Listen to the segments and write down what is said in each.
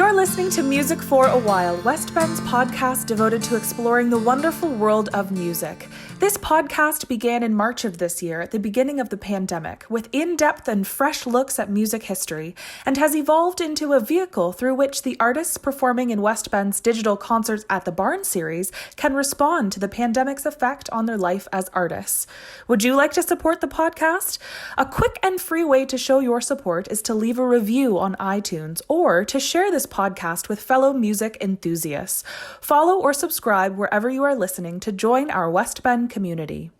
You're listening to Music for a While, West Bend's podcast devoted to exploring the wonderful world of music. This podcast began in March of this year, at the beginning of the pandemic, with in-depth and fresh looks at music history, and has evolved into a vehicle through which the artists performing in West Bend's digital Concerts at the Barn series can respond to the pandemic's effect on their life as artists. Would you like to support the podcast? A quick and free way to show your support is to leave a review on iTunes or to share this podcast with fellow music enthusiasts. Follow or subscribe wherever you are listening to join our West Bend community.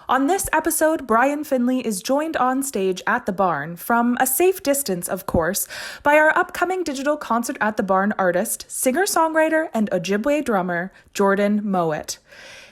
On this episode, Brian Finley is joined on stage at the Barn, from a safe distance, of course, by our upcoming digital Concert at the Barn artist, singer-songwriter, and Ojibwe drummer, Jordan Mowat.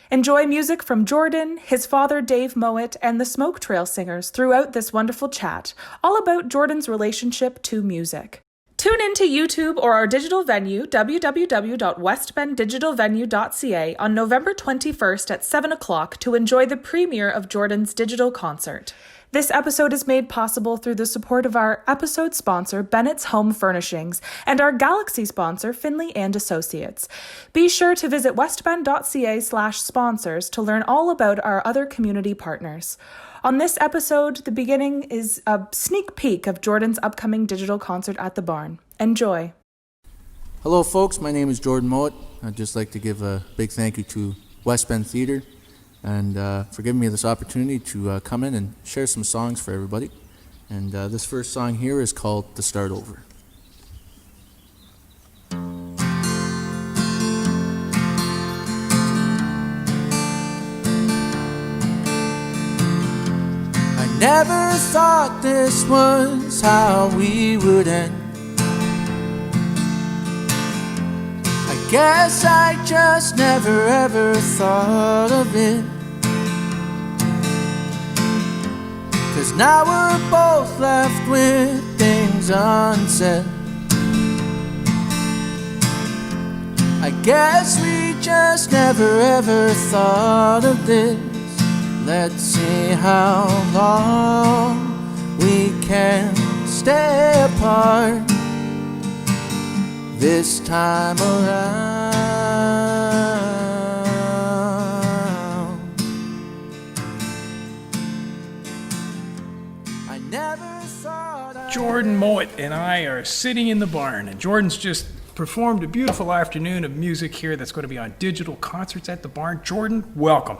Enjoy music from Jordan, his father Dave Mowat, and the Smoke Trail Singers throughout this wonderful chat, all about Jordan's relationship to music. Tune in to YouTube or our digital venue, www.westbenddigitalvenue.ca, on November 21st at 7 o'clock to enjoy the premiere of Jordan's digital concert. This episode is made possible through the support of our episode sponsor, Bennett's Home Furnishings, and our Galaxy sponsor, Finley and Associates. Be sure to visit westbend.ca/sponsors to learn all about our other community partners. On this episode, the beginning is a sneak peek of Jordan's upcoming digital concert at the Barn. Enjoy. Hello folks, my name is Jordan Mowat. I'd just like to give a big thank you to West Bend Theatre and for giving me this opportunity to come in and share some songs for everybody. And this first song here is called "To Start Over." Never thought this was how we would end. I guess I just never ever thought of it. 'Cause now we're both left with things unsaid. I guess we just never ever thought of this. Let's see how long we can stay apart this time around. I never thought Jordan Mowat and I are sitting in the barn, and Jordan's just performed a beautiful afternoon of music here that's going to be on digital Concerts at the Barn. Jordan, welcome.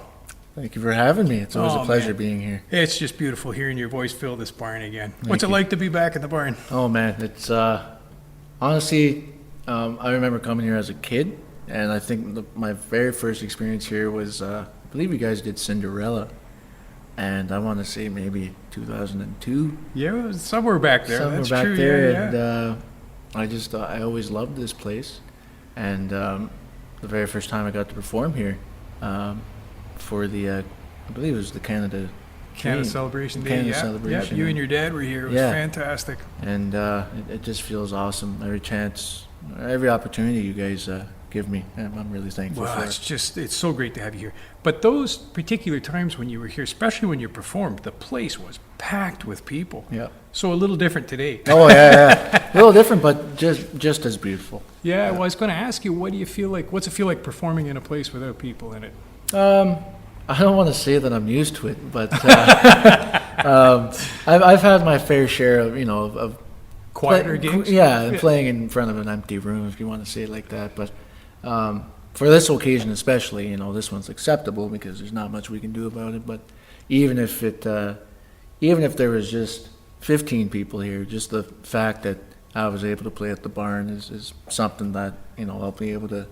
Thank you for having me. It's always a pleasure being here. It's just beautiful hearing your voice fill this barn again. Thank What's it you. like to be back at the barn? Oh man, it's honestly, I remember coming here as a kid, and I think my very first experience here was, I believe you guys did Cinderella, and I want to say maybe 2002. Yeah, it was somewhere back there. Somewhere That's back true. there, Yeah. and I always loved this place, and the very first time I got to perform here, for the, I believe it was the Canada Celebration Day. Canada Yeah. Celebration. Yeah, you and your dad were here. It was fantastic. And it just feels awesome every chance, every opportunity you guys give me. I'm really thankful Well, for it's so great to have you here. But those particular times when you were here, especially when you performed, the place was packed with people. Yeah. So a little different today. Oh yeah. A little different, but just as beautiful. Yeah, well, I was going to ask you, what do you feel like? What's it feel like performing in a place without people in it? I don't want to say that I'm used to it, but I've had my fair share of of Quieter gigs? Yeah, playing in front of an empty room, if you want to say it like that. But for this occasion especially, this one's acceptable because there's not much we can do about it. But even if there was just 15 people here, just the fact that I was able to play at the barn is something that I'll be able to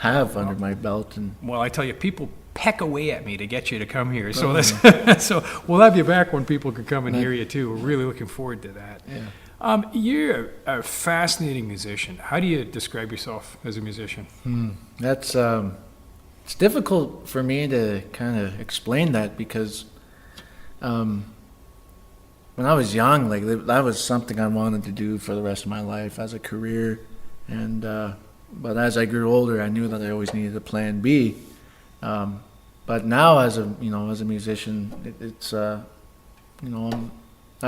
have under my belt. And Well, I tell you, people peck away at me to get you to come here. So so we'll have you back when people can come and hear you too. We're really looking forward to that. yeah. You're a fascinating musician. How do you describe yourself as a musician? That's it's difficult for me to kind of explain that because when I was young, that was something I wanted to do for the rest of my life as a career, and but as I grew older, I knew that I always needed a plan B. But now, as a musician, it's I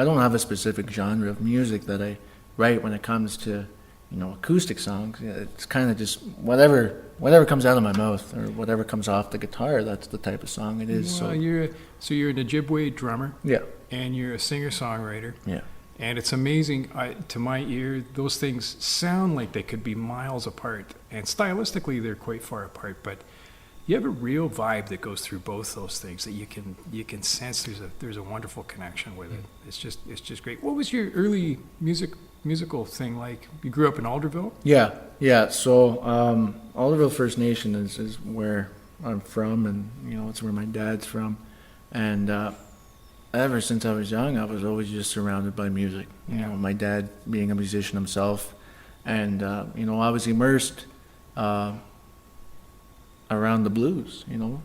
don't have a specific genre of music that I write when it comes to acoustic songs. It's kind of just whatever comes out of my mouth or whatever comes off the guitar. That's the type of song it is. Well, you're an Ojibwe drummer. Yeah. And you're a singer-songwriter. Yeah. And it's amazing, to my ear, those things sound like they could be miles apart. And stylistically, they're quite far apart. But you have a real vibe that goes through both those things that you can sense. There's a wonderful connection with it. It's just great. What was your early musical thing like? You grew up in Alderville? Yeah. So Alderville First Nation is where I'm from, and it's where my dad's from. And ever since I was young, I was always just surrounded by music. My dad being a musician himself, and I was immersed around the blues.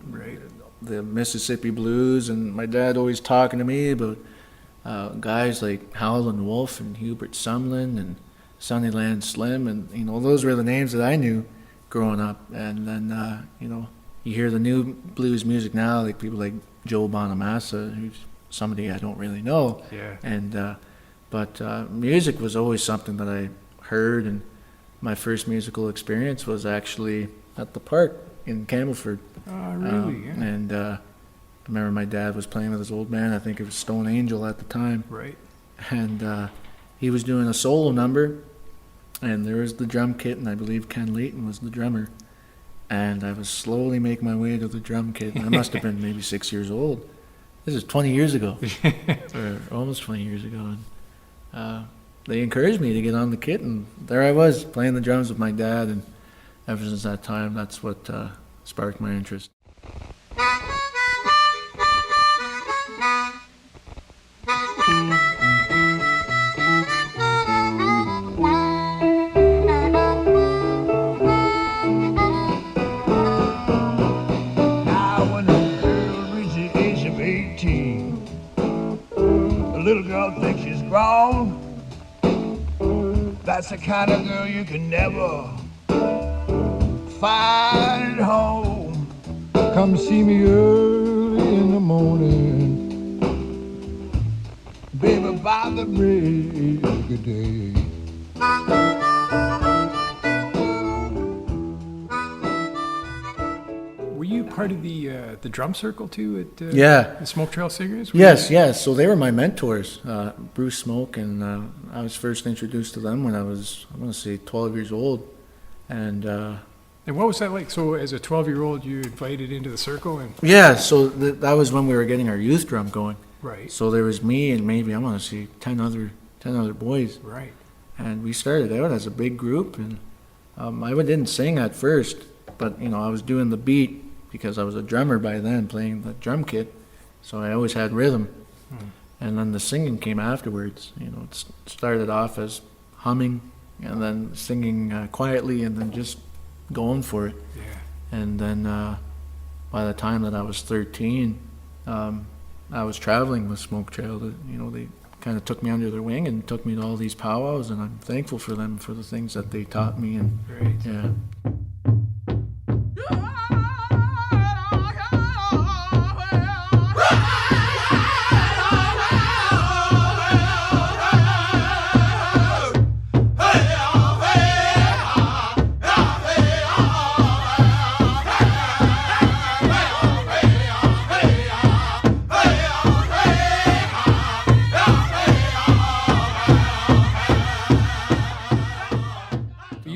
Right. The Mississippi blues, and my dad always talking to me about guys like Howlin' Wolf and Hubert Sumlin and Sunnyland Slim, and those were the names that I knew growing up. And then you hear the new blues music now, like people like Joe Bonamassa, who's somebody I don't really know. Yeah. And but music was always something that I heard, and my first musical experience was actually at the park in Campbellford. Oh, really? Yeah. And I remember my dad was playing with his old band. I think it was Stone Angel at the time. Right. And he was doing a solo number, and there was the drum kit, and I believe Ken Layton was the drummer. And I was slowly making my way to the drum kit, and I must have been maybe 6 years old. This is 20 years ago, or almost 20 years ago. And they encouraged me to get on the kit, and there I was playing the drums with my dad. And ever since that time, that's what sparked my interest. Little girl thinks she's grown. That's the kind of girl you can never find at home. Come see me early in the morning, baby, by the break of day. Were you part of the drum circle too at the Smoke Trail Singers? Yes. So they were my mentors, Bruce Smoke, and I was first introduced to them when I was, I want to say, 12 years old. And what was that like? So as a 12-year-old, you invited into the circle? And yeah, so that was when we were getting our youth drum going. Right. So there was me and maybe, I want to say, 10 other boys. Right. And we started out as a big group, and I didn't sing at first, but I was doing the beat because I was a drummer by then, playing the drum kit, so I always had rhythm. And then the singing came afterwards. It started off as humming, and then singing quietly, and then just going for it. Yeah. And then by the time that I was 13, I was traveling with Smoke Trail. They kind of took me under their wing and took me to all these powwows, and I'm thankful for them for the things that they taught me. And Great. yeah.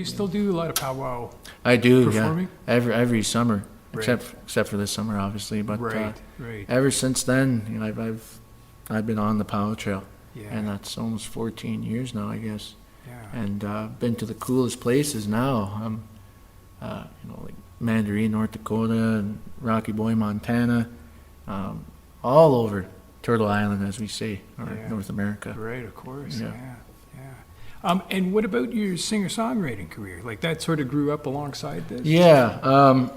Still do a lot of powwow. I do, performing? Yeah. Every summer, Right. except for this summer, obviously. But Right. ever since then, I've been on the Powwow Trail, Yeah. and that's almost 14 years now, I guess. Yeah. And been to the coolest places now. Like Mandaree, North Dakota, and Rocky Boy, Montana, all over Turtle Island, as we say, or Yeah. North America. Right, of course. Yeah. Yeah. And what about your singer-songwriting career? Like that sort of grew up alongside this? Yeah.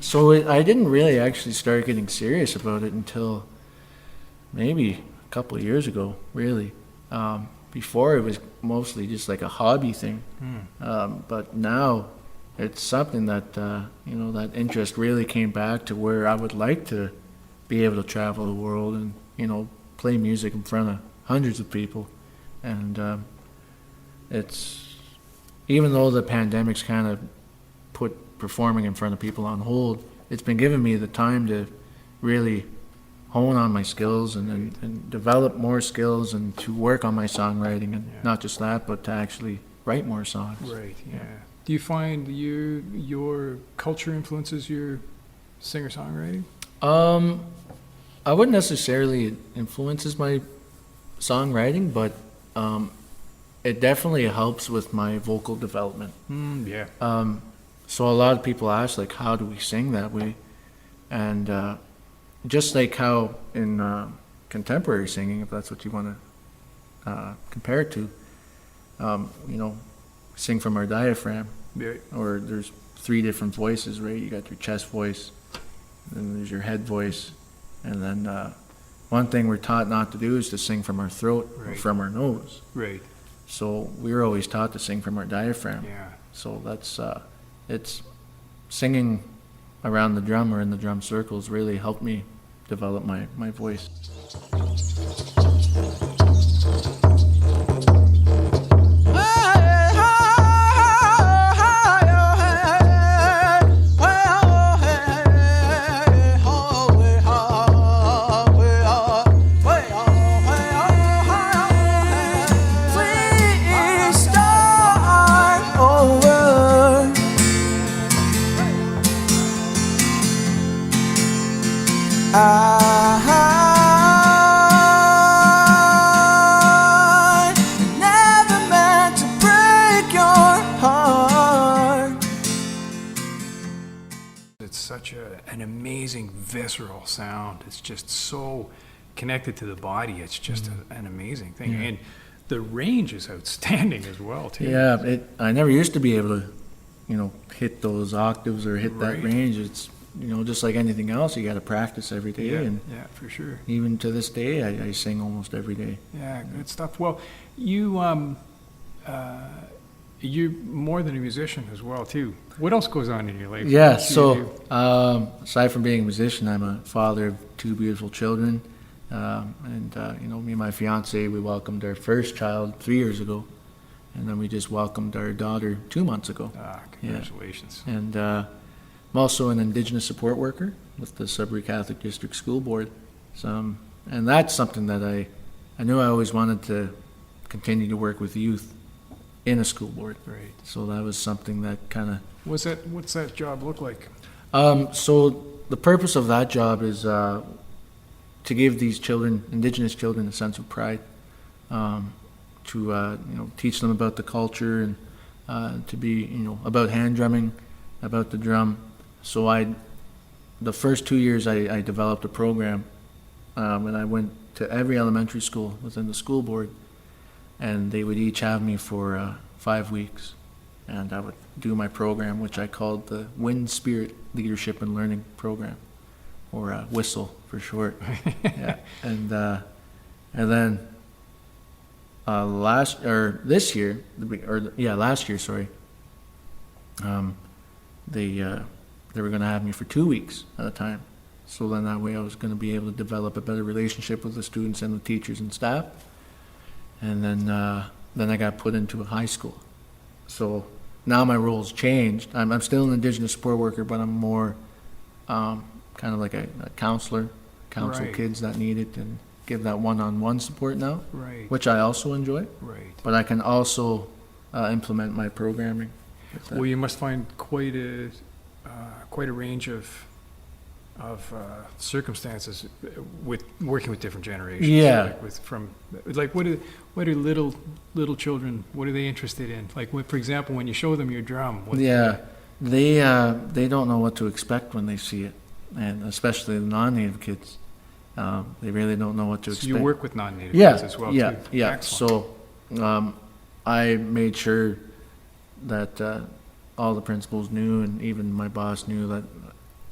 So I didn't really actually start getting serious about it until maybe a couple of years ago, really. Before it was mostly just like a hobby thing. But now it's something that, that interest really came back to where I would like to be able to travel the world and, play music in front of hundreds of people. And it's even though the pandemic's kind of put performing in front of people on hold, it's been giving me the time to really hone on my skills and develop more skills and to work on my songwriting, and not just that, but to actually write more songs. Right, yeah. Do you find your culture influences your singer-songwriting? I wouldn't necessarily influences my songwriting, but it definitely helps with my vocal development. Yeah. So a lot of people ask, like, how do we sing that way? And just like how in contemporary singing, if that's what you want to compare it to, sing from our diaphragm, Yeah. or there's 3 different voices, right? You got your chest voice, then there's your head voice, and then one thing we're taught not to do is to sing from our throat or Right. from our nose. Right. So we were always taught to sing from our diaphragm. Yeah. So that's it's singing around the drum or in the drum circles really helped me develop my voice. I never meant to break your heart. It's such an amazing visceral sound. It's just so connected to the body. It's just an amazing thing. And the range is outstanding as well, too. Yeah, I never used to be able to, hit those octaves or hit that Right. range. It's, just like anything else, you got to practice every day. Yeah, And yeah, for sure. even to this day, I sing almost every day. Yeah, good stuff. Well, you're more than a musician as well, too. What else goes on in your life? Yeah, What else do you so aside from being a musician, I'm a father of 2 beautiful children. Me and my fiance, we welcomed our first child 3 years ago. And then we just welcomed our daughter 2 months ago. Congratulations. And I'm also an Indigenous support worker with the Sudbury Catholic District School Board. So, and that's something that I knew I always wanted to continue to work with youth in a school board. Right. So that was something that kind of... What's that job look like? So the purpose of that job is to give these children, Indigenous children, a sense of pride, to teach them about the culture and to be about hand drumming, about the drum. So the first 2 years I developed a program, and I went to every elementary school within the school board, and they would each have me for 5 weeks, and I would do my program, which I called the Wind Spirit Leadership and Learning Program, or WHISTLE for short. Yeah, and then last year, sorry. They were going to have me for 2 weeks at a time. So then that way I was going to be able to develop a better relationship with the students and the teachers and staff. And then I got put into a high school. So now my role's changed. I'm still an Indigenous support worker, but I'm more kind of like a counselor, counsel Right. kids that need it and give that one-on-one support now, Right. which I also enjoy. Right. But I can also implement my programming with that. Well, you must find quite a range of circumstances with working with different generations. Yeah. What are little children? What are they interested in? Like, for example, when you show them your drum. They don't know what to expect when they see it, and especially the non-native kids. They really don't know what to So expect. you work with non-native kids as well, yeah, too. yeah. Excellent. So I made sure that all the principals knew, and even my boss knew that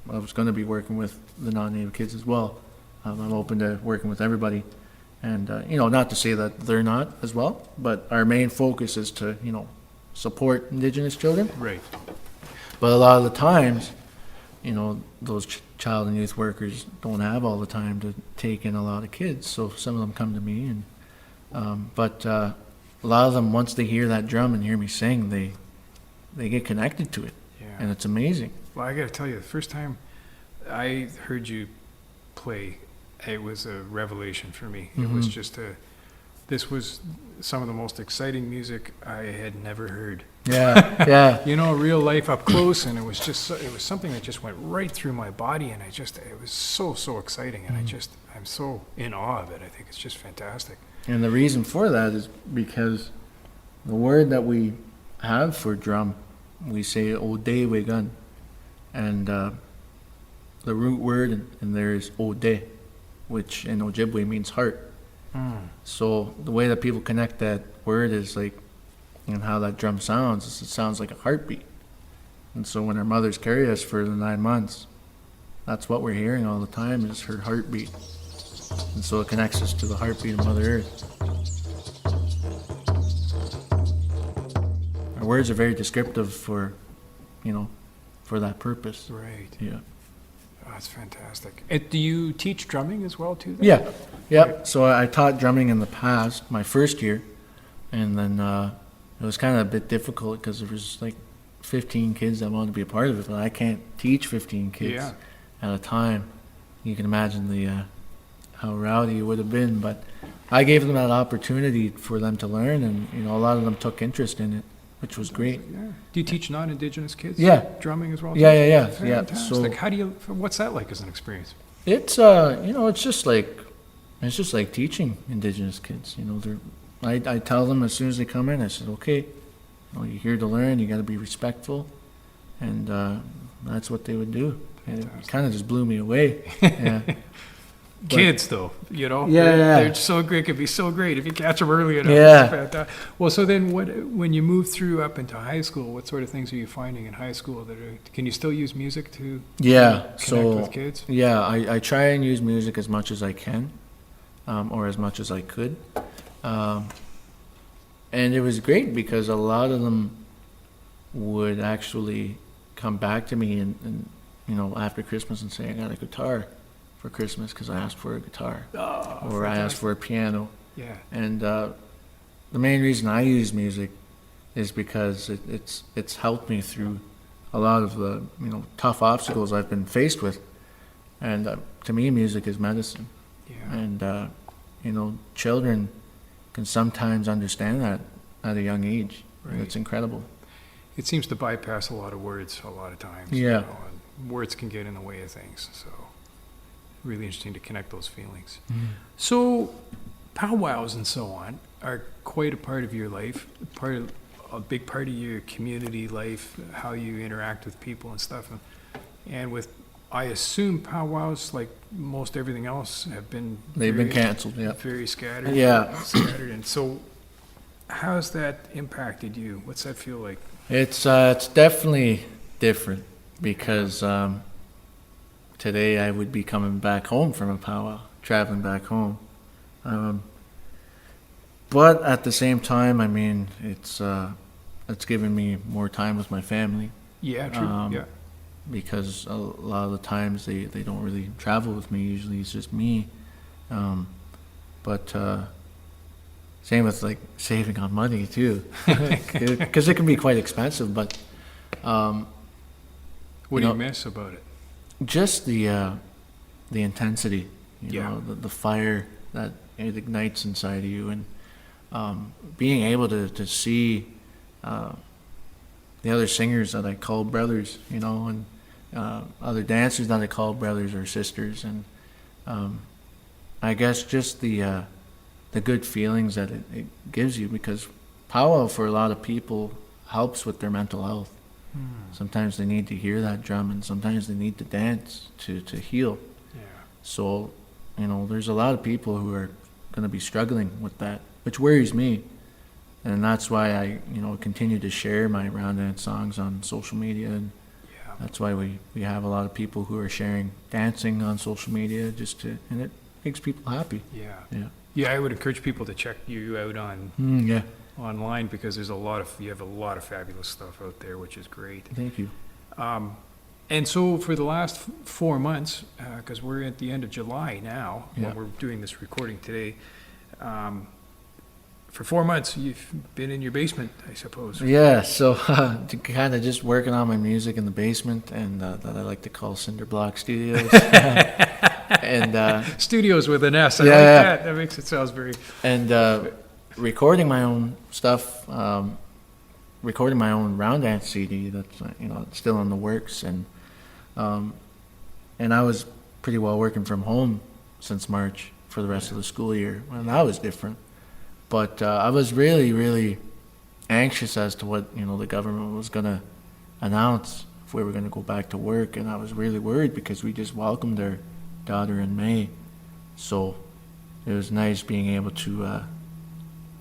I was going to be working with the non-native kids as well. I'm open to working with everybody, and not to say that they're not as well, but our main focus is to support Indigenous children. Right. But a lot of the times, those child and youth workers don't have all the time to take in a lot of kids. So some of them come to me, and a lot of them, once they hear that drum and hear me sing, they get connected to it, Yeah. and it's amazing. Well, I got to tell you, the first time I heard you play, it was a revelation for me. It was just this was some of the most exciting music I had never heard. Yeah, yeah. You know, real life up close, and it was just, it was something that just went right through my body, and it was so exciting, and I'm so in awe of it. I think it's just fantastic. And the reason for that is because the word that we have for drum, we say Ode Wegun. And the root word in there is Ode, which in Ojibwe means heart. So the way that people connect that word is like, and how that drum sounds, is it sounds like a heartbeat. And so when our mothers carry us for the 9 months, that's what we're hearing all the time is her heartbeat. And so it connects us to the heartbeat of Mother Earth. Our words are very descriptive for, for that purpose. Right. Yeah. Oh, that's fantastic. Do you teach drumming as well, too? Then? Yeah. Yep. So I taught drumming in the past, my first year, and then it was kind of a bit difficult because there was like 15 kids that wanted to be a part of it, but I can't teach 15 kids at a time. You can imagine the how rowdy it would have been, but I gave them that opportunity for them to learn, and a lot of them took interest in it, which was great. Yeah. Do you teach non-Indigenous kids? Yeah. Drumming as well? Yeah. Fantastic. So what's that like as an experience? it's it's just like teaching Indigenous kids. I tell them as soon as they come in, I said, okay, you're here to learn. You got to be respectful, and that's what they would do. And it kind of just blew me away. Yeah. Kids, though, they're so great. It could be so great if you catch them early enough. Yeah. It's fantastic. Well, so then, when you move through up into high school, what sort of things are you finding in high school can you still use music to connect with kids? Yeah, I try and use music as much as I can, or as much as I could, and it was great because a lot of them would actually come back to me and after Christmas and say, I got a guitar for Christmas because I asked for a guitar, or I asked for a piano. Yeah. And the main reason I use music is because it's helped me through a lot of the tough obstacles I've been faced with, and to me, music is medicine. Yeah. And children can sometimes understand that at a young age. Right. And it's incredible. It seems to bypass a lot of words a lot of times. Yeah. And words can get in the way of things. So really interesting to connect those feelings. So powwows and so on are quite a part of your life, a big part of your community life, how you interact with people and stuff. And with, I assume powwows, like most everything else, They've been canceled. Yeah. Very scattered. Yeah. Scattered. And so how's that impacted you? What's that feel like? It's definitely different because today I would be coming back home from a powwow, traveling back home. But at the same time, I mean, it's given me more time with my family. Yeah, true. Yeah. Because a lot of the times they don't really travel with me. Usually it's just me. But same with like saving on money too, because it can be quite expensive. But what do you miss about it? Just the intensity, the fire that it ignites inside of you, and being able to see the other singers that I call brothers, and other dancers that I call brothers or sisters, and I guess just the good feelings that it gives you, because powwow for a lot of people helps with their mental health. Sometimes they need to hear that drum, and sometimes they need to dance to heal. Yeah. So, there's a lot of people who are going to be struggling with that, which worries me. And that's why I, continue to share my round dance songs on social media. And that's why we have a lot of people who are sharing dancing on social media and it makes people happy. Yeah. Yeah. Yeah, I would encourage people to check you out on online, because you have a lot of fabulous stuff out there, which is great. Thank you. And so for the last 4 months, because we're at the end of July now, when we're doing this recording today, for 4 months, you've been in your basement, I suppose. Yeah, so to kind of just working on my music in the basement, and that I like to call Cinder Block Studios. And Studios with an S. I Yeah, like yeah. that. That makes it sounds very. and recording my own stuff, recording my own round dance CD. That's it's still in the works, and I was pretty well working from home since March for the rest of the school year, and that was different. But I was really, really anxious as to what the government was going to announce if we were going to go back to work, and I was really worried because we just welcomed our daughter in May, so it was nice being able to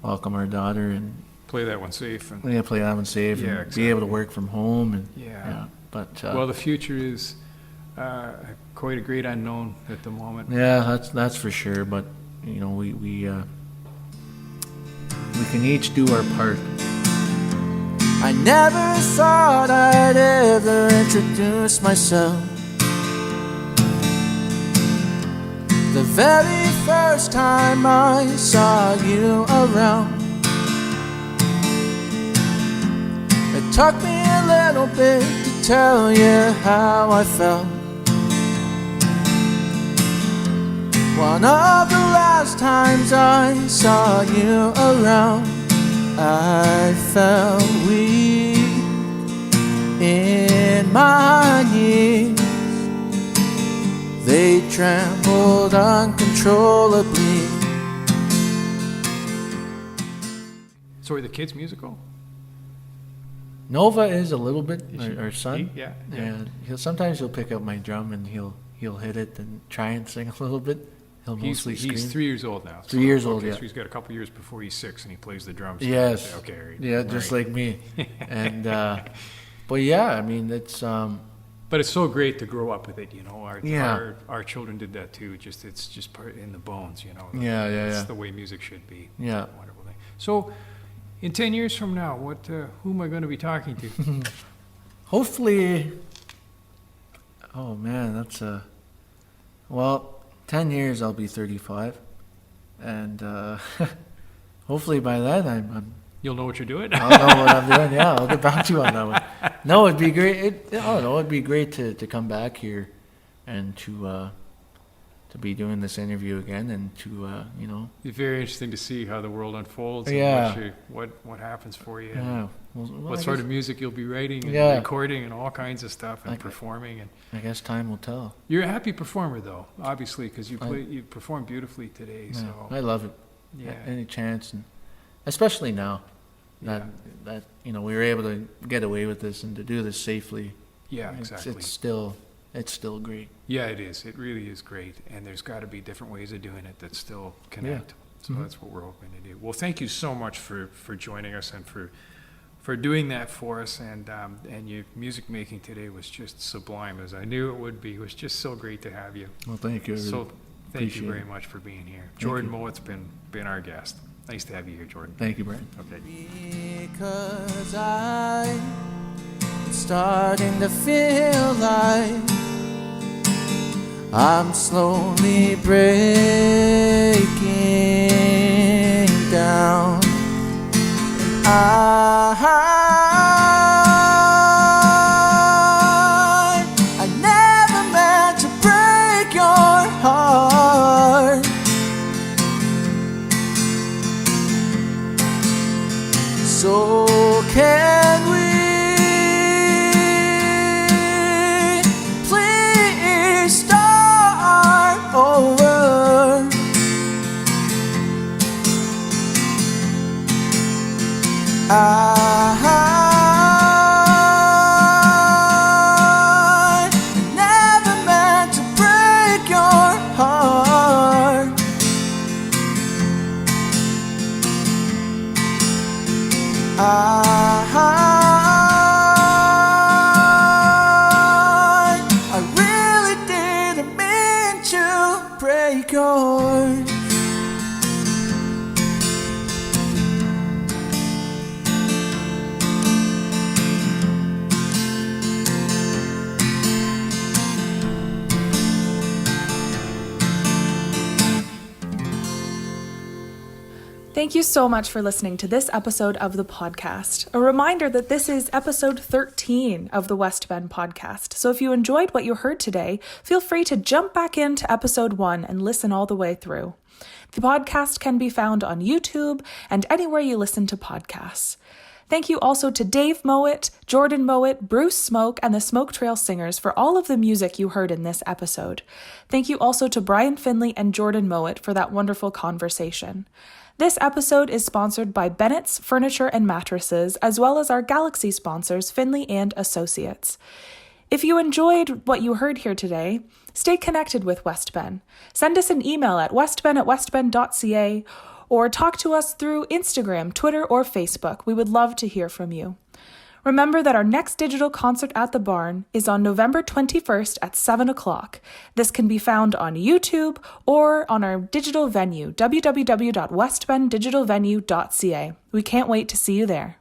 welcome our daughter and Play that one safe. And, play that one safe, Yeah, and exactly. be able to work from home, and yeah. But Well, the future is quite a great unknown at the moment. yeah, that's for sure. But we can each do our part. I never thought I'd ever introduce myself. The very first time I saw you around, it took me a little bit to tell you how I felt. One of the last times I saw you around, I felt weak in my knees. They trembled uncontrollably. So are the kids musical? Nova is a little bit Is our son. Yeah. And sometimes he'll pick up my drum and he'll hit it and try and sing a little bit. He'll mostly scream. He's 3 years old now. 3 years old, okay, yeah. So he's got a couple years before he's 6 and he plays the drums. Yes. Okay. Right. Yeah, just Right. like me. And but yeah, I mean it's But it's so great to grow up with it, Our Yeah. our children did that too. It's just part in the bones, Yeah, It's yeah. the way music should be. Yeah. It's a wonderful thing. So, in 10 years from now, who am I going to be talking to? hopefully. Oh man, that's 10 years I'll be 35, and hopefully by then You'll know what you're doing. I'll know what I'm doing. Yeah, I'll get back to you on that one. No, it'd be great. I don't know. It'd be great to come back here and to be doing this interview again, and to It's very interesting to see how the world unfolds. Yeah. And what happens for you. And yeah. Well, what I sort guess- of music you'll be writing and Yeah. recording and all kinds of stuff and Okay. performing. And I guess time will tell. you're a happy performer, though, obviously, because you I- performed beautifully today. Yeah, So I love it. yeah, Any chance, and especially now that we were able to get away with this and to do this safely. yeah, It's- exactly. It's still great. Yeah, it is. It really is great. And there's got to be different ways of doing it that still connect. So Mhm. that's what we're hoping to do. Well, thank you so much for joining us and for doing that for us. And your music making today was just sublime, as I knew it would be. It was just so great to have you. Well, thank you. I really So thank you appreciate very it. much for being here. Jordan Mowat's been our guest. Nice to have you here, Jordan. Thank you, Brent. Okay. Because I'm starting to feel like I'm slowly breaking down. I never meant to break your heart. So can we please start over? I never meant to break your heart. I really didn't mean to break yours. Thank you so much for listening to this episode of the podcast. A reminder that this is episode 13 of the West Bend podcast. So if you enjoyed what you heard today, feel free to jump back into episode 1 and listen all the way through. The podcast can be found on YouTube and anywhere you listen to podcasts. Thank you also to Dave Mowat, Jordan Mowat, Bruce Smoke, and the Smoke Trail Singers for all of the music you heard in this episode. Thank you also to Brian Finley and Jordan Mowat for that wonderful conversation. This episode is sponsored by Bennett's Furniture and Mattresses, as well as our Galaxy sponsors, Finley and Associates. If you enjoyed what you heard here today, stay connected with West Bend. Send us an email at westben@westbend.ca or talk to us through Instagram, Twitter, or Facebook. We would love to hear from you. Remember that our next digital concert at the barn is on November 21st at 7 o'clock. This can be found on YouTube or on our digital venue, www.westbenddigitalvenue.ca. We can't wait to see you there.